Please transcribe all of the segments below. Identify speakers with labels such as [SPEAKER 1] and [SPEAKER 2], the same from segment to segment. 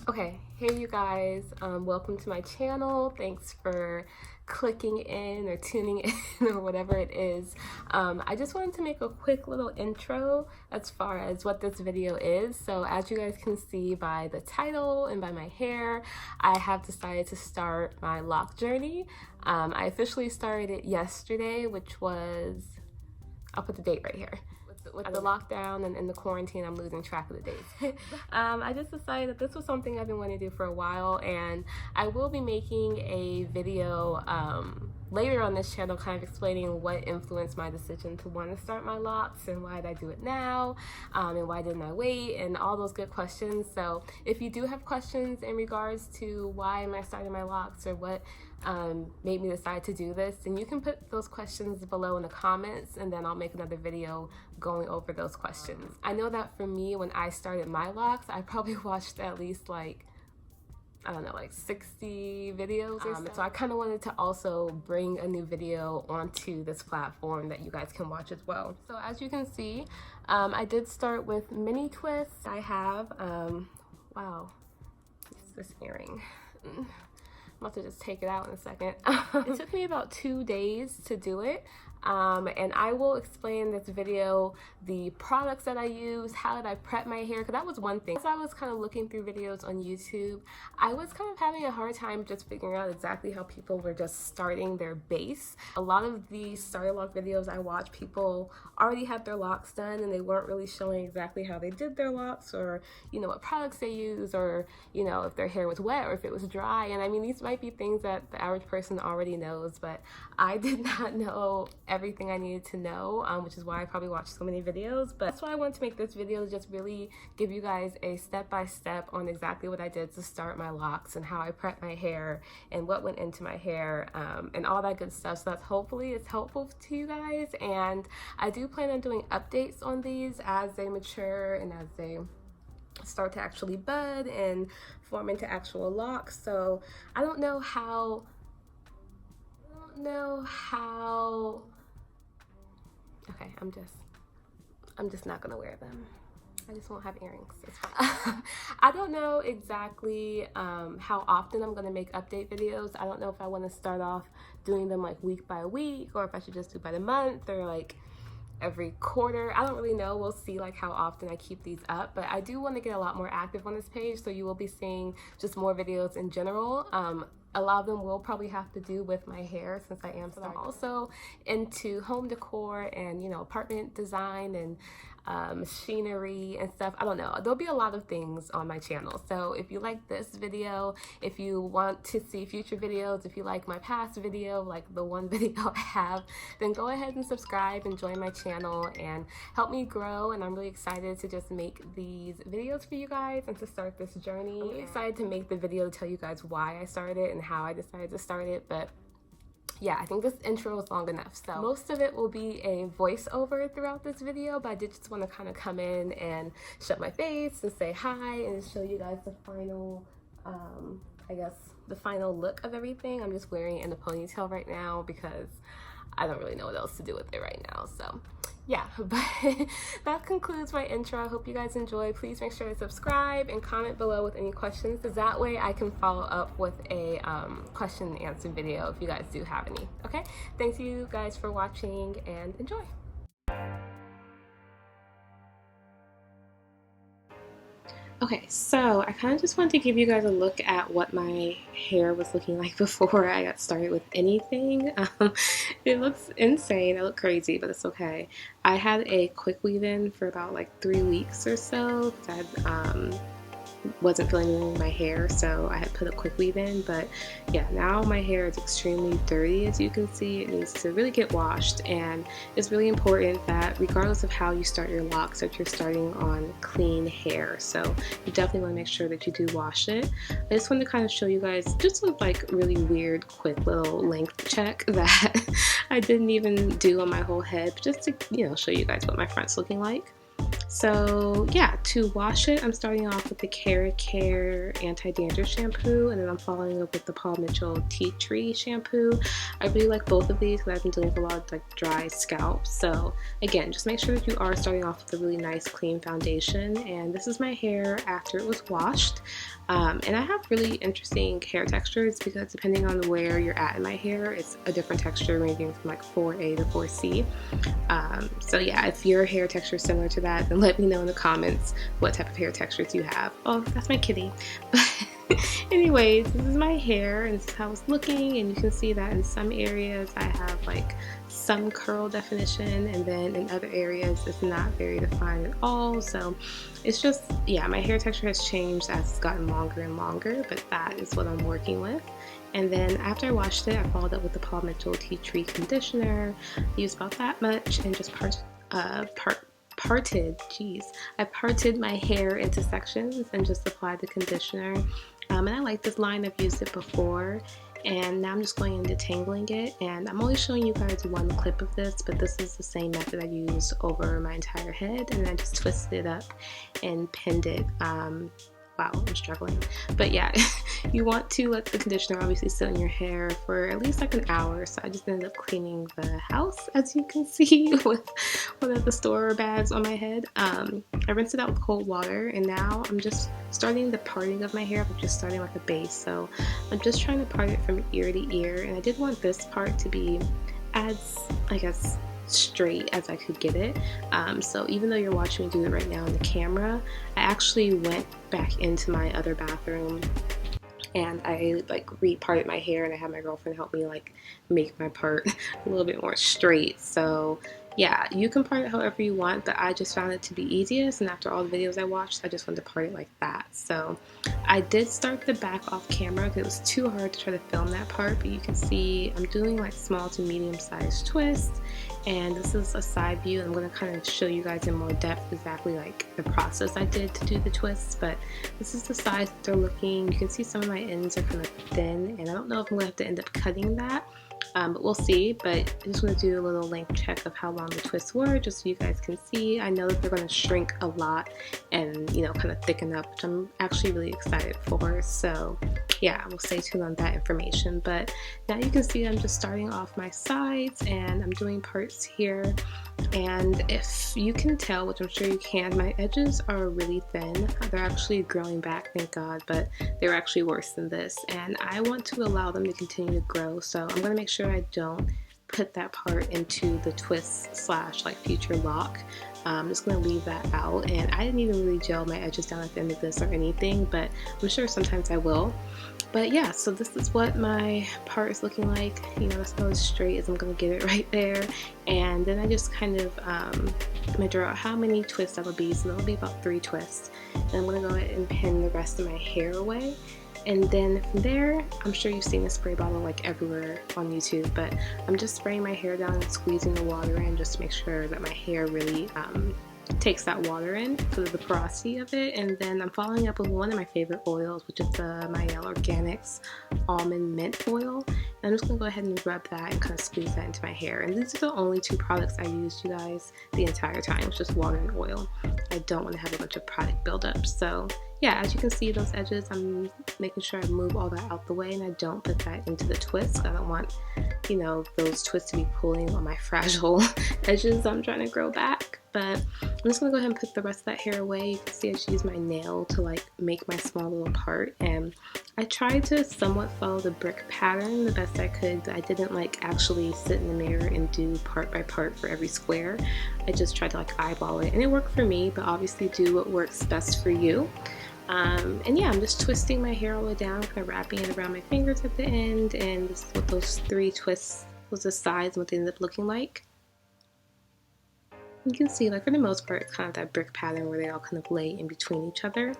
[SPEAKER 1] Okay, hey you guys, welcome to my channel. Thanks for clicking in or tuning in or whatever it is. I just wanted to make a quick little intro as far as what this video is. So as you guys can see by the title and by my hair, I have decided to start my lock journey. I officially started it yesterday, which was, I'll put the date right here. With the lockdown and in the quarantine, I'm losing track of the dates. I just decided that this was something I've been wanting to do for a while, and I will be making a video later on this channel kind of explaining what influenced my decision to want to start my locks and why did I do it now, and why didn't I wait, and all those good questions. So if you do have questions in regards to why am I starting my locks or what made me decide to do this, and you can put those questions below in the comments, and then I'll make another video going over those questions. I know that for me, when I started my locks, I probably watched at least like, I don't know, like 60 videos or so. So I kind of wanted to also bring a new video onto this platform that you guys can watch as well. So as you can see, I did start with mini twists. I have, wow, it's this earring. I'm about to just take it out in a second. It took me about 2 days to do it. And I will explain in this video the products that I use, how did I prep my hair, because that was one thing. As I was kind of looking through videos on YouTube, I was kind of having a hard time just figuring out exactly how people were just starting their base. A lot of the starter lock videos I watch, people already had their locks done and they weren't really showing exactly how they did their locks, or you know, what products they use, or you know, if their hair was wet or if it was dry. And I mean, these might be things that the average person already knows, but I did not know everything I needed to know, which is why I probably watched so many videos. But that's why I wanted to make this video, to just really give you guys a step-by-step on exactly what I did to start my locks and how I prepped my hair and what went into my hair, and all that good stuff. So that's hopefully it's helpful to you guys, and I do plan on doing updates on these as they mature and as they start to actually bud and form into actual locks. So I don't know how okay, I'm just not gonna wear them. I just won't have earrings. It's fine. I don't know exactly how often I'm gonna make update videos. I don't know if I want to start off doing them like week by week, or if I should just do by the month, or like every quarter. I don't really know. We'll see like how often I keep these up, but I do want to get a lot more active on this page, so you will be seeing just more videos in general. A lot of them will probably have to do with my hair, since I am also into home decor and, you know, apartment design and machinery and stuff. I don't know. There'll be a lot of things on my channel. So if you like this video, if you want to see future videos, if you like my past video, like the one video I have, then go ahead and subscribe and join my channel and help me grow. And I'm really excited to just make these videos for you guys and to start this journey. I'm really excited to make the video to tell you guys why I started it and how I decided to start it. But yeah, I think this intro is long enough. So most of it will be a voiceover throughout this video, but I did just want to kind of come in and show my face and say hi and show you guys the final, I guess, the final look of everything. I'm just wearing it in a ponytail right now because I don't really know what else to do with it right now. So yeah, but that concludes my intro. I hope you guys enjoy. Please make sure to subscribe and comment below with any questions, because that way I can follow up with a question and answer video if you guys do have any. Okay, thanks you guys for watching and enjoy. Okay, so I kind of just wanted to give you guys a look at what my hair was looking like before I got started with anything. It looks insane. I look crazy, but it's okay. I had a quick weave-in for about like 3 weeks or so. I wasn't feeling my hair, so I had put a quick weave in. But yeah, now my hair is extremely dirty. As you can see, it needs to really get washed, and it's really important that regardless of how you start your locks, that you're starting on clean hair. So you definitely want to make sure that you do wash it. I just wanted to kind of show you guys just a like really weird quick little length check that I didn't even do on my whole head, just to, you know, show you guys what my front's looking like. So yeah, to wash it, I'm starting off with the Care Anti-Dandruff Shampoo, and then I'm following up with the Paul Mitchell Tea Tree Shampoo. I really like both of these because I've been dealing with a lot of like dry scalp. So again, just make sure that you are starting off with a really nice clean foundation. And this is my hair after it was washed. And I have really interesting hair textures because depending on where you're at in my hair, it's a different texture ranging from like 4A to 4C. So yeah, if your hair texture is similar to that, then let me know in the comments what type of hair textures you have. Oh, that's my kitty. But anyways, this is my hair and this is how it's looking, and you can see that in some areas I have like some curl definition, and then in other areas it's not very defined at all. So it's just, yeah, my hair texture has changed as it's gotten longer and longer, but that is what I'm working with. And then after I washed it, I followed up with the Paul Mitchell Tea Tree Conditioner. I used about that much and just I parted my hair into sections and just applied the conditioner. And I like this line, I've used it before. And now I'm just going into tangling it, and I'm only showing you guys one clip of this, but this is the same method I used over my entire head, and then I just twisted it up and pinned it. Wow, I'm struggling. But yeah, you want to let the conditioner obviously sit in your hair for at least like an hour. So I just ended up cleaning the house, as you can see, with one of the store bags on my head. I rinsed it out with cold water, and now I'm just starting the parting of my hair. I'm just starting like a base. So I'm just trying to part it from ear to ear, and I did want this part to be as, I guess, straight as I could get it. So even though you're watching me do it right now on the camera, I actually went back into my other bathroom and I like re-parted my hair, and I had my girlfriend help me like make my part a little bit more straight. So yeah, you can part it however you want, but I just found it to be easiest, and after all the videos I watched, I just wanted to part it like that. So I did start the back off camera because it was too hard to try to film that part, but you can see I'm doing like small to medium sized twists, and this is a side view. I'm going to kind of show you guys in more depth exactly like the process I did to do the twists, but this is the size that they're looking. You can see some of my ends are kind of thin, and I don't know if I'm going to have to end up cutting that. But we'll see. But I just want to do a little length check of how long the twists were, just so you guys can see. I know that they're going to shrink a lot and, you know, kind of thicken up, which I'm actually really excited for. So yeah, we'll stay tuned on that information. But now you can see I'm just starting off my sides, and I'm doing parts here. And if you can tell, which I'm sure you can, my edges are really thin. They're actually growing back, thank God, but they're actually worse than this. And I want to allow them to continue to grow, so I'm going to make sure I don't put that part into the twist slash like future lock. I'm just going to leave that out, and I didn't even really gel my edges down at the end of this or anything, but I'm sure sometimes I will. But yeah, so this is what my part is looking like. You know, that's about as straight as I'm going to get it right there. And then I just kind of measure out how many twists that would be. So that'll be about 3 twists. And I'm going to go ahead and pin the rest of my hair away. And then from there, I'm sure you've seen the spray bottle like everywhere on YouTube, but I'm just spraying my hair down and squeezing the water in just to make sure that my hair really takes that water in because of the porosity of it. And then I'm following up with one of my favorite oils, which is the Mielle Organics Almond Mint Oil. And I'm just going to go ahead and rub that and kind of squeeze that into my hair. And these are the only 2 products I used, you guys, the entire time. It's just water and oil. I don't want to have a bunch of product buildup. So yeah, as you can see, those edges, I'm making sure I move all that out the way, and I don't put that into the twist. I don't want, you know, those twists to be pulling on my fragile edges I'm trying to grow back. But I'm just going to go ahead and put the rest of that hair away. You can see I just use my nail to like make my small little part, and I tried to somewhat follow the brick pattern the best I could. I didn't like actually sit in the mirror and do part by part for every square. I just tried to like eyeball it, and it worked for me, but obviously do what works best for you. And yeah, I'm just twisting my hair all the way down, kind of wrapping it around my fingers at the end, and this is what those 3 twists was the size and what they ended up looking like. You can see, like, for the most part, it's kind of that brick pattern where they all kind of lay in between each other.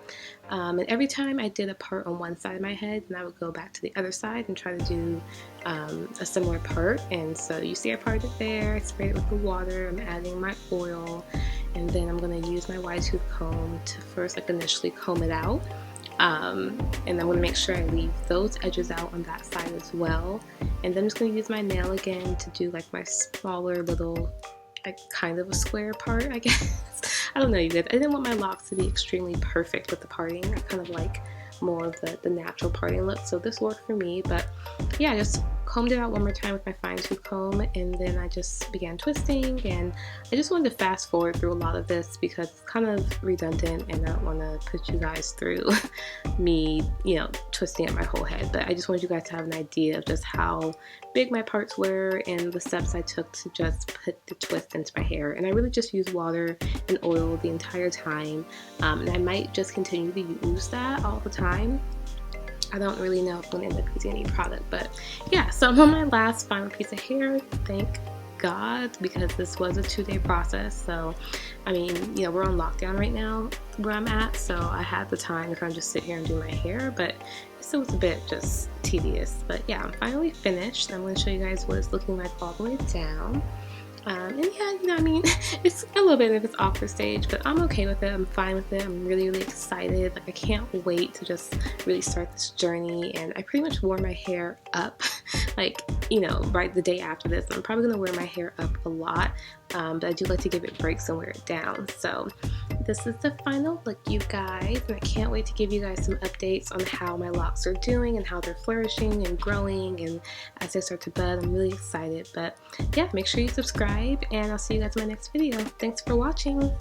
[SPEAKER 1] And every time I did a part on one side of my head, then I would go back to the other side and try to do a similar part. And so you see I parted it there, I sprayed it with the water, I'm adding my oil, and then I'm going to use my wide tooth comb to first like initially comb it out. And I'm going to make sure I leave those edges out on that side as well. And then I'm just going to use my nail again to do like my smaller little like kind of a square part, I guess. I don't know, you guys. I didn't want my locks to be extremely perfect with the parting. I kind of like more of the natural parting look, so this worked for me. But yeah, I just combed it out one more time with my fine tooth comb, and then I just began twisting. And I just wanted to fast forward through a lot of this because it's kind of redundant, and I don't want to put you guys through me, you know, twisting up my whole head. But I just wanted you guys to have an idea of just how big my parts were and the steps I took to just put the twist into my hair. And I really just used water and oil the entire time, and I might just continue to use that all the time. I don't really know if I'm going to end up using any product, but yeah, so I'm on my last final piece of hair, thank God, because this was a 2-day process. So I mean, you know, we're on lockdown right now where I'm at, so I had the time to kind of just sit here and do my hair, but it still was a bit just tedious. But yeah, I'm finally finished. I'm going to show you guys what it's looking like all the way down. And yeah, you know, I mean, it's a little bit of its awkward stage, but I'm okay with it. I'm fine with it. I'm really, really excited. Like, I can't wait to just really start this journey. And I pretty much wore my hair up, like, you know, right the day after this. I'm probably gonna wear my hair up a lot, but I do like to give it breaks and wear it down. So this is the final look, you guys, and I can't wait to give you guys some updates on how my locks are doing and how they're flourishing and growing, and as they start to bud. I'm really excited. But yeah, make sure you subscribe, and I'll see you guys in my next video. Thanks for watching.